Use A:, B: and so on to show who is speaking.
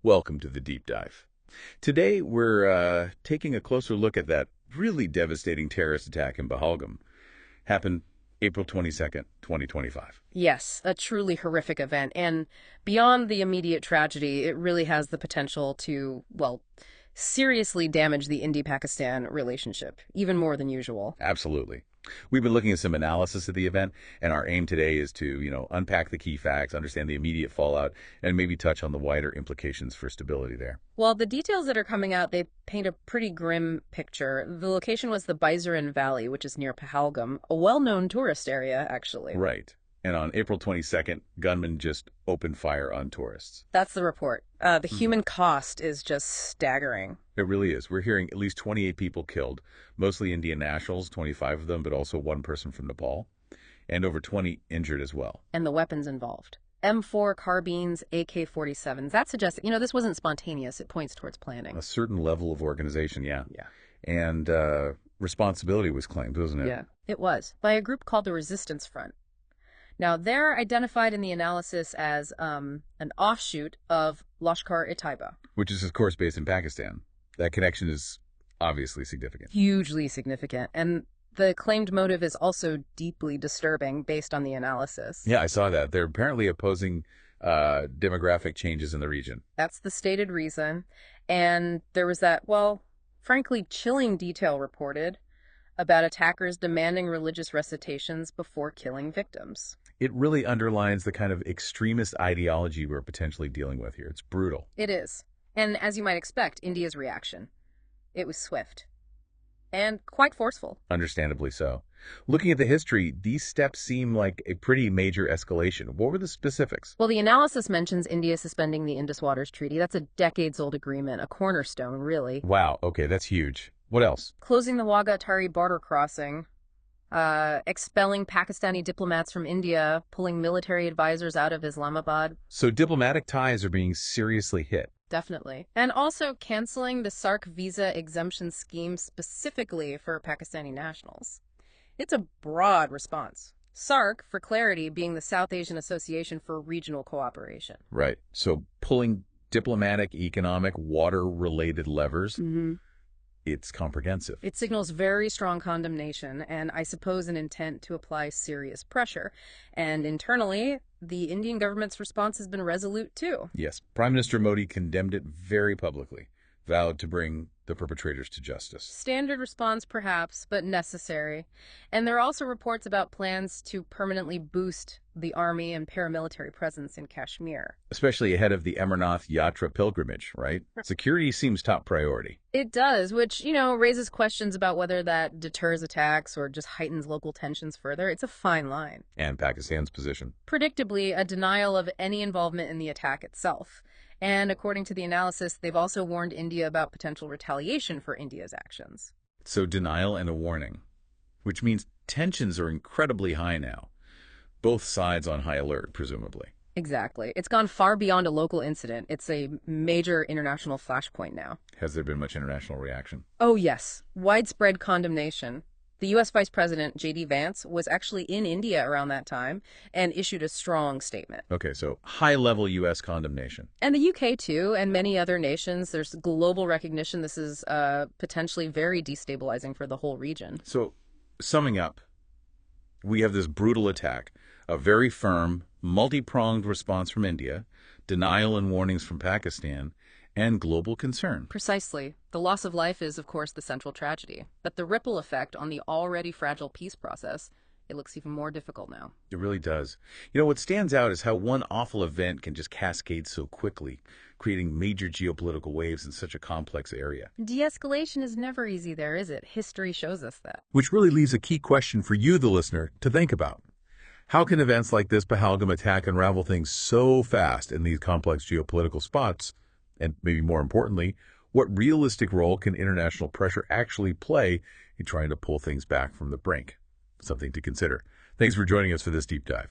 A: Welcome to the deep dive. Today, we're taking a closer look at that really devastating terrorist attack in Pahalgam. Happened April 22nd, 2025.
B: Yes, a truly horrific event. And beyond the immediate tragedy, it really has the potential to, well, seriously damage the India-Pakistan relationship, even more than usual.
A: Absolutely. We've been looking at some analysis of the event, and our aim today is to, unpack the key facts, understand the immediate fallout, and maybe touch on the wider implications for stability there.
B: Well, the details that are coming out, they paint a pretty grim picture. The location was the Baisaran Valley, which is near Pahalgam, a well-known tourist area, actually.
A: Right. And on April 22nd, gunmen just opened fire on tourists.
B: That's the report. The human cost is just staggering.
A: It really is. We're hearing at least 28 people killed, mostly Indian nationals, 25 of them, but also one person from Nepal, and over 20 injured as well.
B: And the weapons involved. M4 carbines, AK-47s. That suggests, this wasn't spontaneous. It points towards planning.
A: A certain level of organization, yeah.
B: Yeah.
A: And responsibility was claimed, wasn't it?
B: Yeah, it was, by a group called the Resistance Front. Now, they're identified in the analysis as an offshoot of Lashkar-e-Taiba.
A: Which is, of course, based in Pakistan. That connection is obviously significant.
B: Hugely significant. And the claimed motive is also deeply disturbing based on the analysis.
A: Yeah, I saw that. They're apparently opposing demographic changes in the region.
B: That's the stated reason. And there was that, frankly, chilling detail reported about attackers demanding religious recitations before killing victims.
A: It really underlines the kind of extremist ideology we're potentially dealing with here. It's brutal.
B: It is. And as you might expect, India's reaction. It was swift. And quite forceful.
A: Understandably so. Looking at the history, these steps seem like a pretty major escalation. What were the specifics?
B: Well, the analysis mentions India suspending the Indus Waters Treaty. That's a decades-old agreement, a cornerstone, really.
A: Wow, okay, that's huge. What else?
B: Closing the Wagah-Attari border crossing, expelling Pakistani diplomats from India, pulling military advisors out of Islamabad.
A: So diplomatic ties are being seriously hit.
B: Definitely. And also canceling the SARC visa exemption scheme specifically for Pakistani nationals. It's a broad response. SARC, for clarity, being the South Asian Association for Regional Cooperation.
A: Right. So pulling diplomatic, economic, water-related levers. It's comprehensive.
B: It signals very strong condemnation and, I suppose, an intent to apply serious pressure. And internally, the Indian government's response has been resolute, too.
A: Yes. Prime Minister Modi condemned it very publicly, vowed to bring the perpetrators to justice.
B: Standard response, perhaps, but necessary. And there are also reports about plans to permanently boost the army and paramilitary presence in Kashmir.
A: Especially ahead of the Amarnath Yatra pilgrimage, right? Security seems top priority.
B: It does, which, raises questions about whether that deters attacks or just heightens local tensions further. It's a fine line.
A: And Pakistan's position.
B: Predictably, a denial of any involvement in the attack itself. And according to the analysis, they've also warned India about potential retaliation for India's actions.
A: So denial and a warning, which means tensions are incredibly high now. Both sides on high alert, presumably.
B: Exactly. It's gone far beyond a local incident. It's a major international flashpoint now.
A: Has there been much international reaction?
B: Oh, yes. Widespread condemnation. The U.S. Vice President, J.D. Vance, was actually in India around that time and issued a strong statement.
A: Okay, so high-level U.S. condemnation.
B: And the U.K., too, and many other nations. There's global recognition. This is potentially very destabilizing for the whole region.
A: So, summing up, we have this brutal attack, a very firm, multi-pronged response from India, denial and warnings from Pakistan, and global concern.
B: Precisely. The loss of life is, of course, the central tragedy. But the ripple effect on the already fragile peace process, it looks even more difficult now.
A: It really does. What stands out is how one awful event can just cascade so quickly, creating major geopolitical waves in such a complex area.
B: De-escalation is never easy there, is it? History shows us that.
A: Which really leaves a key question for you, the listener, to think about. How can events like this Pahalgam attack unravel things so fast in these complex geopolitical spots? And maybe more importantly, what realistic role can international pressure actually play in trying to pull things back from the brink? Something to consider. Thanks for joining us for this deep dive.